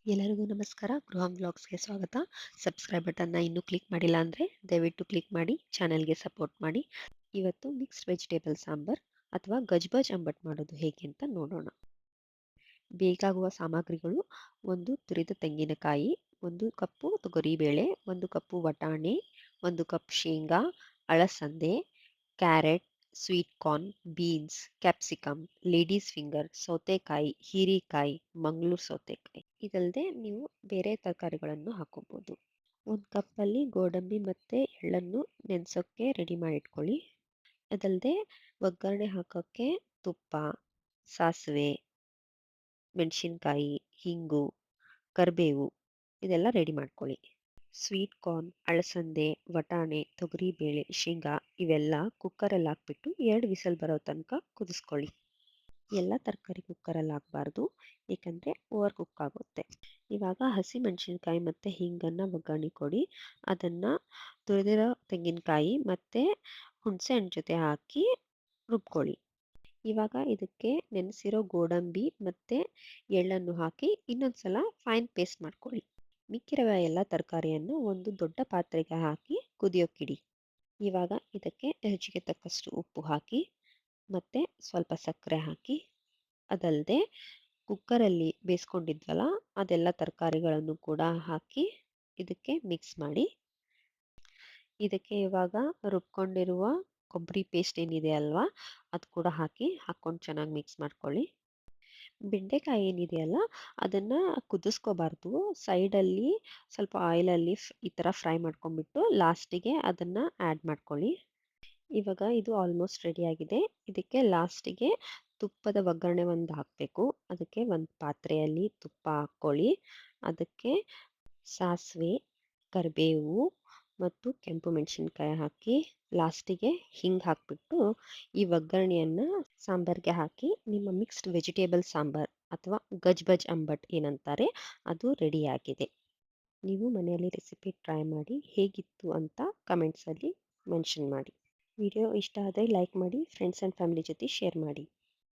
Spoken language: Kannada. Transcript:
ಎಲ್ಲರಿಗೂ ನಮಸ್ಕಾರ. ಗೃಹಂ ವ್ಲಾಗ್ಸ್‌ಗೆ ಸ್ವಾಗತ. ಸಬ್ಸ್ಕ್ರೈಬ್ ಬಟನ್ನ ಇನ್ನೂ ಕ್ಲಿಕ್ ಮಾಡಿಲ್ಲ ಅಂದರೆ ದಯವಿಟ್ಟು ಕ್ಲಿಕ್ ಮಾಡಿ ಚಾನಲ್‌ಗೆ ಸಪೋರ್ಟ್ ಮಾಡಿ. ಇವತ್ತು ಮಿಕ್ಸ್ಡ್ ವೆಜಿಟೇಬಲ್ ಸಾಂಬಾರ್ ಅಥವಾ ಗಜ್ಬಜ್ ಅಂಬಟ್ ಮಾಡೋದು ಹೇಗೆ ಅಂತ ನೋಡೋಣ. ಬೇಕಾಗುವ ಸಾಮಗ್ರಿಗಳು: ಒಂದು ತುರಿದ ತೆಂಗಿನಕಾಯಿ, 1 ಕಪ್ಪು ತೊಗರಿಬೇಳೆ, 1 ಕಪ್ಪು ವಟಾಣೆ, 1 ಕಪ್ ಶೇಂಗಾ, ಅಳಸಂದೆ, carrot, sweet corn, beans, capsicum, ladies finger, ಸೌತೆಕಾಯಿ, ಹೀರೆಕಾಯಿ, ಮಂಗಳೂರು ಸೌತೆಕಾಯಿ. ಇದಲ್ಲದೆ ನೀವು ಬೇರೆ ತರಕಾರಿಗಳನ್ನು ಹಾಕೋಬಹುದು. 1 ಕಪ್ಪಲ್ಲಿ ಗೋಡಂಬಿ ಮತ್ತು ಎಳ್ಳನ್ನು ನೆನೆಸೋಕ್ಕೆ ರೆಡಿ ಮಾಡಿ ಇಟ್ಕೊಳ್ಳಿ. ಅದಲ್ಲದೆ ಒಗ್ಗರಣೆ ಹಾಕೋಕ್ಕೆ ತುಪ್ಪ, ಸಾಸಿವೆ, ಮೆಣಸಿನ್ಕಾಯಿ, ಹಿಂಗು, ಕರಿಬೇವು ಇದೆಲ್ಲ ರೆಡಿ ಮಾಡ್ಕೊಳ್ಳಿ. ಸ್ವೀಟ್ ಕಾರ್ನ್, ಅಳಸಂದೆ, ವಟಾಣೆ, ತೊಗರಿಬೇಳೆ, ಶೇಂಗಾ ಇವೆಲ್ಲ ಕುಕ್ಕರಲ್ಲಿ ಹಾಕ್ಬಿಟ್ಟು 2 ವಿಸಲ್ ಬರೋ ತನಕ ಕುದಿಸ್ಕೊಳ್ಳಿ. ಎಲ್ಲ ತರಕಾರಿ ಕುಕ್ಕರಲ್ಲಿ ಹಾಕಬಾರ್ದು, ಏಕೆಂದರೆ ಓವರ್ ಕುಕ್ ಆಗುತ್ತೆ. ಇವಾಗ ಹಸಿ ಮೆಣಸಿನ್ಕಾಯಿ ಮತ್ತು ಹಿಂಗನ್ನು ಒಗ್ಗರಣೆ ಕೊಡಿ. ಅದನ್ನು ತುರಿದಿರೋ ತೆಂಗಿನಕಾಯಿ ಮತ್ತು ಹುಣಸೆ ಹಣ್ಣು ಜೊತೆ ಹಾಕಿ ರುಬ್ಕೊಳ್ಳಿ. ಇವಾಗ ಇದಕ್ಕೆ ನೆನೆಸಿರೋ ಗೋಡಂಬಿ ಮತ್ತು ಎಳ್ಳನ್ನು ಹಾಕಿ ಇನ್ನೊಂದು ಸಲ ಫೈನ್ ಪೇಸ್ಟ್ ಮಾಡ್ಕೊಳ್ಳಿ. ಮಿಕ್ಕಿರುವ ಎಲ್ಲ ತರಕಾರಿಯನ್ನು ಒಂದು ದೊಡ್ಡ ಪಾತ್ರೆಗೆ ಹಾಕಿ ಕುದಿಯೋಕ್ಕಿಡಿ. ಇವಾಗ ಇದಕ್ಕೆ ರುಚಿಗೆ ತಕ್ಕಷ್ಟು ಉಪ್ಪು ಹಾಕಿ ಮತ್ತು ಸ್ವಲ್ಪ ಸಕ್ಕರೆ ಹಾಕಿ, ಅದಲ್ಲದೆ ಕುಕ್ಕರಲ್ಲಿ ಬೇಯಿಸ್ಕೊಂಡಿದ್ವಲ್ಲ ಅದೆಲ್ಲ ತರಕಾರಿಗಳನ್ನು ಕೂಡ ಹಾಕಿ ಇದಕ್ಕೆ ಮಿಕ್ಸ್ ಮಾಡಿ. ಇದಕ್ಕೆ ಇವಾಗ ರುಬ್ಕೊಂಡಿರುವ ಕೊಬ್ಬರಿ ಪೇಸ್ಟ್ ಏನಿದೆ ಅಲ್ವಾ, ಅದು ಕೂಡ ಹಾಕ್ಕೊಂಡು ಚೆನ್ನಾಗಿ ಮಿಕ್ಸ್ ಮಾಡ್ಕೊಳ್ಳಿ. ಬೆಂಡೆಕಾಯಿ ಏನಿದೆಯಲ್ಲ ಅದನ್ನು ಕುದಿಸ್ಕೋಬಾರ್ದು, ಸೈಡಲ್ಲಿ ಸ್ವಲ್ಪ ಆಯಿಲಲ್ಲಿ ಈ ಥರ ಫ್ರೈ ಮಾಡ್ಕೊಂಡ್ಬಿಟ್ಟು ಲಾಸ್ಟಿಗೆ ಅದನ್ನು ಆ್ಯಡ್ ಮಾಡ್ಕೊಳ್ಳಿ. ಇವಾಗ ಇದು ಆಲ್ಮೋಸ್ಟ್ ರೆಡಿಯಾಗಿದೆ. ಇದಕ್ಕೆ ಲಾಸ್ಟಿಗೆ ತುಪ್ಪದ ಒಗ್ಗರಣೆ ಒಂದು ಹಾಕಬೇಕು. ಅದಕ್ಕೆ ಒಂದು ಪಾತ್ರೆಯಲ್ಲಿ ತುಪ್ಪ ಹಾಕ್ಕೊಳ್ಳಿ. ಅದಕ್ಕೆ ಸಾಸಿವೆ, ಕರಿಬೇವು ಮತ್ತು ಕೆಂಪು ಮೆಣಸಿನ್ಕಾಯಿ ಹಾಕಿ ಲಾಸ್ಟಿಗೆ ಹಿಂಗೆ ಹಾಕಿಬಿಟ್ಟು ಈ ಒಗ್ಗರಣೆಯನ್ನು ಸಾಂಬಾರಿಗೆ ಹಾಕಿ ನಿಮ್ಮ ಮಿಕ್ಸ್ಡ್ ವೆಜಿಟೇಬಲ್ ಸಾಂಬಾರ್ ಅಥವಾ ಗಜ್ಬಜ್ ಅಂಬಟ್ ಏನಂತಾರೆ ಅದು ರೆಡಿಯಾಗಿದೆ. ನೀವು ಮನೆಯಲ್ಲಿ ರೆಸಿಪಿ ಟ್ರೈ ಮಾಡಿ ಹೇಗಿತ್ತು ಅಂತ ಕಮೆಂಟ್ಸಲ್ಲಿ ಮೆನ್ಷನ್ ಮಾಡಿ. ವಿಡಿಯೋ ಇಷ್ಟ ಆದರೆ ಲೈಕ್ ಮಾಡಿ, ಫ್ರೆಂಡ್ಸ್ ಆ್ಯಂಡ್ ಫ್ಯಾಮಿಲಿ ಜೊತೆ ಶೇರ್ ಮಾಡಿ.